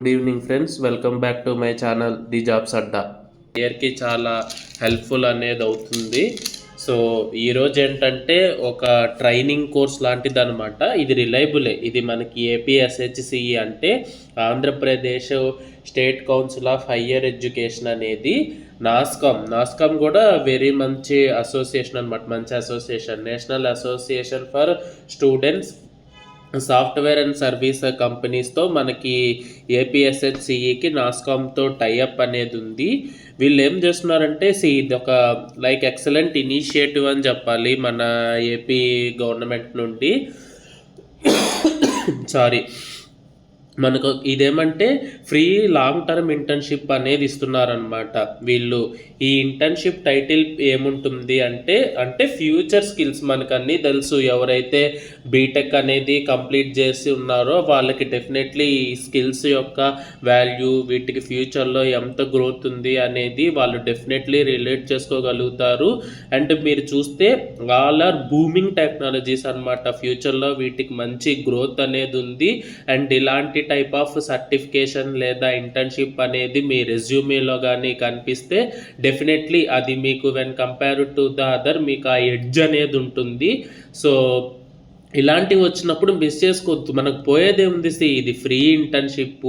Good evening friends, welcome back to my channel The Jobs Adda. ఇయర్కి చాలా helpful అనేది అవుతుంది. సో ఈరోజు ఏంటంటే ఒక ట్రైనింగ్ కోర్స్ లాంటిది అనమాట. ఇది రిలయబులే. ఇది మనకి ఏపీఎస్హెచ్సిఈ అంటే Andhra Pradesh state council of higher education అనేది నాస్కామ్ కూడా వెరీ మంచి అసోసియేషన్ అనమాట. మంచి association, national association for students software and service కంపెనీస్తో మనకి ఏపీఎస్హెచ్సిఈకి నాస్కామ్తో టైఅప్ అనేది ఉంది. వీళ్ళు ఏం చేస్తున్నారంటే ఇది ఒక ఎక్సలెంట్ ఇనిషియేటివ్ అని చెప్పాలి మన ఏపీ గవర్నమెంట్ నుండి. సారీ, మనకు ఇదేమంటే ఫ్రీ లాంగ్ టర్మ్ ఇంటర్న్షిప్ అనేది ఇస్తున్నారనమాట వీళ్ళు. ఈ ఇంటర్న్షిప్ టైటిల్ ఏముంటుంది అంటే ఫ్యూచర్ స్కిల్స్. మనకు అన్నీ తెలుసు, ఎవరైతే బీటెక్ అనేది కంప్లీట్ చేసి ఉన్నారో వాళ్ళకి డెఫినెట్లీ ఈ స్కిల్స్ యొక్క వాల్యూ, వీటికి ఫ్యూచర్లో ఎంత గ్రోత్ ఉంది అనేది వాళ్ళు డెఫినెట్లీ రిలేట్ చేసుకోగలుగుతారు. అండ్ మీరు చూస్తే ఆల్ ఆర్ బూమింగ్ టెక్నాలజీస్ అనమాట. ఫ్యూచర్లో వీటికి మంచి గ్రోత్ అనేది ఉంది. అండ్ ఇలాంటి టైప్ ఆఫ్ సర్టిఫికేషన్ లేదా ఇంటర్న్షిప్ అనేది మీ రెజ్యూమేలో కానీ కనిపిస్తే డెఫినెట్లీ అది మీకు when compare to the other మీకు ఆ ఎడ్జ్ అనేది ఉంటుంది. సో ఇలాంటివి వచ్చినప్పుడు మిస్ చేసుకోవద్దు. మనకు పోయేదేముంది, ఇది ఫ్రీ ఇంటర్న్షిప్,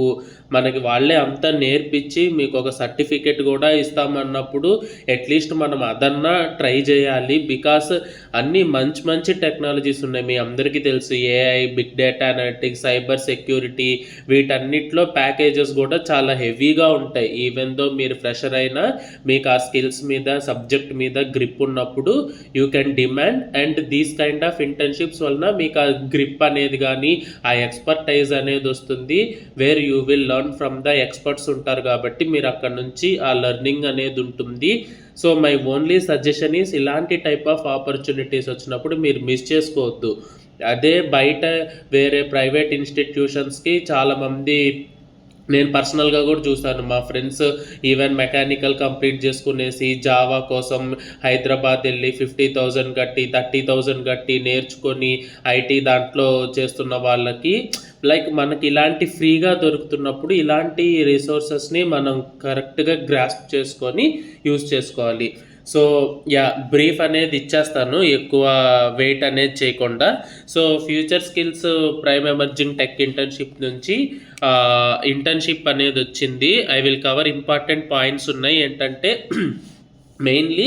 మనకి వాళ్ళే అంతా నేర్పించి మీకు ఒక సర్టిఫికెట్ కూడా ఇస్తామన్నప్పుడు అట్లీస్ట్ మనం అదన్నా ట్రై చేయాలి. బికాస్ అన్నీ మంచి మంచి టెక్నాలజీస్ ఉన్నాయి. మీ అందరికీ తెలుసు, AI, big data analytics, cyber security, వీటన్నిటిలో ప్యాకేజెస్ కూడా చాలా హెవీగా ఉంటాయి. ఈవెన్ దో మీరు ఫ్రెషర్ అయినా మీకు ఆ స్కిల్స్ మీద, సబ్జెక్ట్ మీద గ్రిప్ ఉన్నప్పుడు you can demand. And these kind of internships వలన మీకు ఆ గ్రిప్ అనేది కానీ ఆ ఎక్స్పర్టైజ్ అనేది వస్తుంది. Where you will learn from the experts ఉంటారు కాబట్టి మీరు అక్కడ నుంచి ఆ లెర్నింగ్ అనేది ఉంటుంది. So my only suggestion is ఇలాంటి టైప్ ఆఫ్ ఆపర్చునిటీస్ వచ్చినప్పుడు మీరు మిస్ చేసుకోవద్దు. అదే బయట వేరే ప్రైవేట్ ఇన్స్టిట్యూషన్స్కి చాలామంది నేను పర్సనల్గా కూడా చూసాను. మా ఫ్రెండ్స్ ఈవెన్ మెకానికల్ కంప్లీట్ చేసుకునేసి జావా కోసం హైదరాబాద్ వెళ్ళి 50,000 కట్టి 30,000 కట్టి నేర్చుకొని ఐటీ దాంట్లో చేస్తున్న వాళ్ళకి మనకి ఇలాంటి ఫ్రీగా దొరుకుతున్నప్పుడు ఇలాంటి రిసోర్సెస్ని మనం కరెక్ట్గా గ్రాస్ప్ చేసుకొని యూజ్ చేసుకోవాలి. సో బ్రీఫ్ అనేది ఇచ్చేస్తాను, ఎక్కువ వెయిట్ అనేది చేయకుండా. So future skills prime emerging tech internship నుంచి ఇంటర్న్షిప్ అనేది వచ్చింది. I will cover important points ఉన్నాయి. ఏంటంటే మెయిన్లీ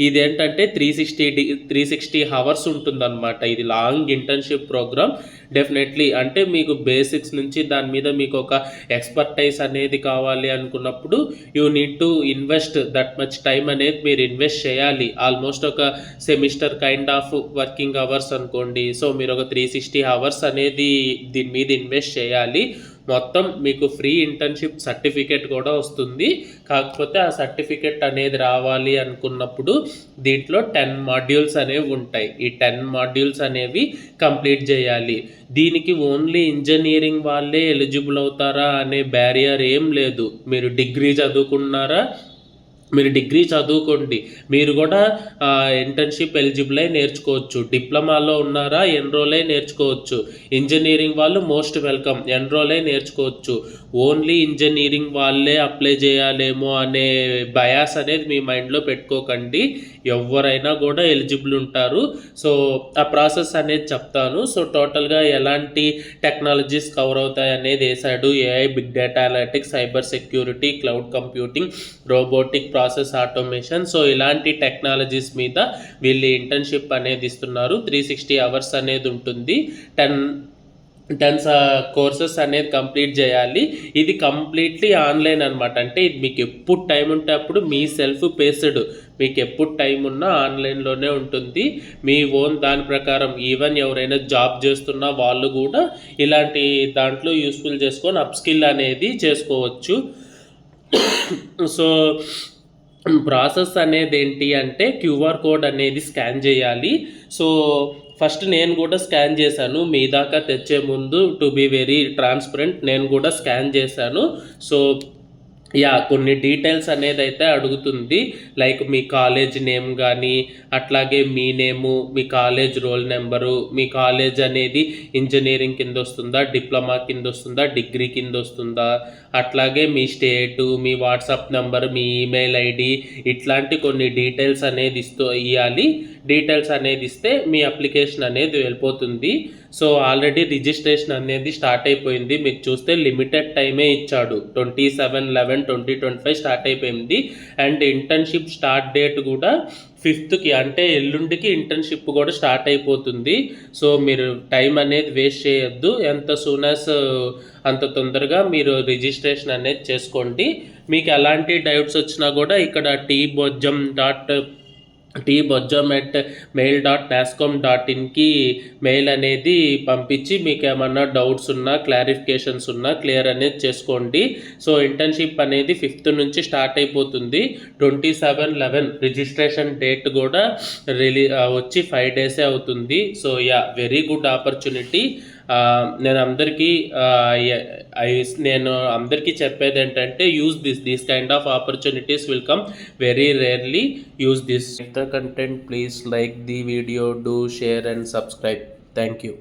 ఇదేంటంటే 360 అవర్స్ ఉంటుందన్నమాట. ఇది లాంగ్ ఇంటర్న్షిప్ ప్రోగ్రామ్. డెఫినెట్లీ అంటే మీకు బేసిక్స్ నుంచి దాని మీద మీకు ఒక ఎక్స్పర్టైజ్ అనేది కావాలి అనుకున్నప్పుడు you need to invest that much time అనేది మీరు ఇన్వెస్ట్ చేయాలి. ఆల్మోస్ట్ ఒక semester kind of working hours అనుకోండి. సో మీరు ఒక 360 అవర్స్ అనేది దీని మీద ఇన్వెస్ట్ చేయాలి. మొత్తం మీకు ఫ్రీ ఇంటర్న్షిప్ సర్టిఫికేట్ కూడా వస్తుంది. కాకపోతే ఆ సర్టిఫికేట్ అనేది రావాలి అనుకున్నప్పుడు దీంట్లో 10 మాడ్యూల్స్ అనేవి ఉంటాయి. ఈ 10 మాడ్యూల్స్ అనేవి కంప్లీట్ చేయాలి. దీనికి ఓన్లీ ఇంజనీరింగ్ వాళ్ళే ఎలిజిబుల్ అవుతారా అనే బ్యారియర్ ఏం లేదు. మీరు డిగ్రీ చదువుకున్నారా, మీరు డిగ్రీ చదువుకోండి, మీరు కూడా ఇంటర్న్షిప్ ఎలిజిబుల్ అయి నేర్చుకోవచ్చు. డిప్లొమాలో ఉన్నారా, ఎన్రోల్ అయి నేర్చుకోవచ్చు. ఇంజనీరింగ్ వాళ్ళు మోస్ట్ వెల్కమ్, ఎన్రోల్ అయి నేర్చుకోవచ్చు. ఓన్లీ ఇంజనీరింగ్ వాళ్ళే అప్లై చేయాలేమో అనే బయాస్ అనేది మీ మైండ్లో పెట్టుకోకండి. ఎవరైనా కూడా ఎలిజిబుల్ ఉంటారు. సో ఆ ప్రాసెస్ అనేది చెప్తాను. సో టోటల్గా ఎలాంటి టెక్నాలజీస్ కవర్ అవుతాయి అనేది వేసాడు. AI, big data analytics, cyber security, cloud computing, robotic process automation. So ఇలాంటి టెక్నాలజీస్ మీద వీళ్ళు ఇంటర్న్షిప్ అనేది ఇస్తున్నారు. 360 అవర్స్ అనేది ఉంటుంది. 10 కోర్సెస్ అనేది కంప్లీట్ చేయాలి. ఇది కంప్లీట్లీ ఆన్లైన్ అనమాట. అంటే ఇది మీకు ఎప్పుడు టైం ఉంటే అప్పుడు మీ సెల్ఫ్ పేస్డ్, మీకు ఎప్పుడు టైం ఉన్నా ఆన్లైన్లోనే ఉంటుంది. మీ ఓన్ దాని ప్రకారం ఈవెన్ ఎవరైనా జాబ్ చేస్తున్నా వాళ్ళు కూడా ఇలాంటి దాంట్లో యూస్ఫుల్ చేసుకొని అప్ స్కిల్ అనేది చేసుకోవచ్చు. సో ప్రాసెస్ అనేది ఏంటి అంటే క్యూఆర్ కోడ్ అనేది స్కాన్ చేయాలి. సో ఫస్ట్ నేను కూడా స్కాన్ చేశాను. మీ దాకా తెచ్చే ముందు టు బీ వెరీ ట్రాన్స్పరెంట్ నేను కూడా స్కాన్ చేశాను. సో కొన్ని డీటెయిల్స్ అనేది అయితే అడుగుతుంది. లైక్ మీ కాలేజ్ నేమ్ కానీ, అట్లాగే మీ నేము, మీ కాలేజ్ రోల్ నెంబరు, మీ కాలేజ్ అనేది ఇంజనీరింగ్ కింద వస్తుందా, డిప్లొమా కింద వస్తుందా, డిగ్రీ కింద వస్తుందా, అట్లాగే మీ స్టేటు, మీ వాట్సాప్ నెంబర్, మీ ఈమెయిల్ ఐడి, ఇట్లాంటి కొన్ని డీటెయిల్స్ అనేది ఇవ్వాలి. డీటెయిల్స్ అనేది ఇస్తే మీ అప్లికేషన్ అనేది వెళ్ళిపోతుంది. సో ఆల్రెడీ రిజిస్ట్రేషన్ అనేది స్టార్ట్ అయిపోయింది. మీకు చూస్తే లిమిటెడ్ టైమే ఇచ్చాడు. 27/11/2025 స్టార్ట్ అయిపోయింది. అండ్ ఇంటర్న్షిప్ స్టార్ట్ డేట్ కూడా 5th అంటే ఎల్లుండికి ఇంటర్న్షిప్ కూడా స్టార్ట్ అయిపోతుంది. సో మీరు టైం అనేది వేస్ట్ చేయొద్దు. ఎంత సూన్ యాజ్ అంత తొందరగా మీరు రిజిస్ట్రేషన్ అనేది చేసుకోండి. మీకు ఎలాంటి డౌట్స్ వచ్చినా కూడా ఇక్కడ tbojjam@mail.nascom.in మెయిల్ అనేది పంపించి మీకు ఏమన్నా డౌట్స్ ఉన్నా, క్లారిఫికేషన్స్ ఉన్నా క్లియర్ అనేది చేసుకోండి. సో ఇంటర్న్షిప్ అనేది 5th నుంచి స్టార్ట్ అయిపోతుంది. 27/11 రిజిస్ట్రేషన్ డేట్ కూడా వచ్చి 5 డేసే అవుతుంది. So very good opportunity. నేను అందరికీ చెప్పేది ఏంటంటే use this kind of opportunities will come very rarely. Use this. The content, please like the video, do share and subscribe. Thank you.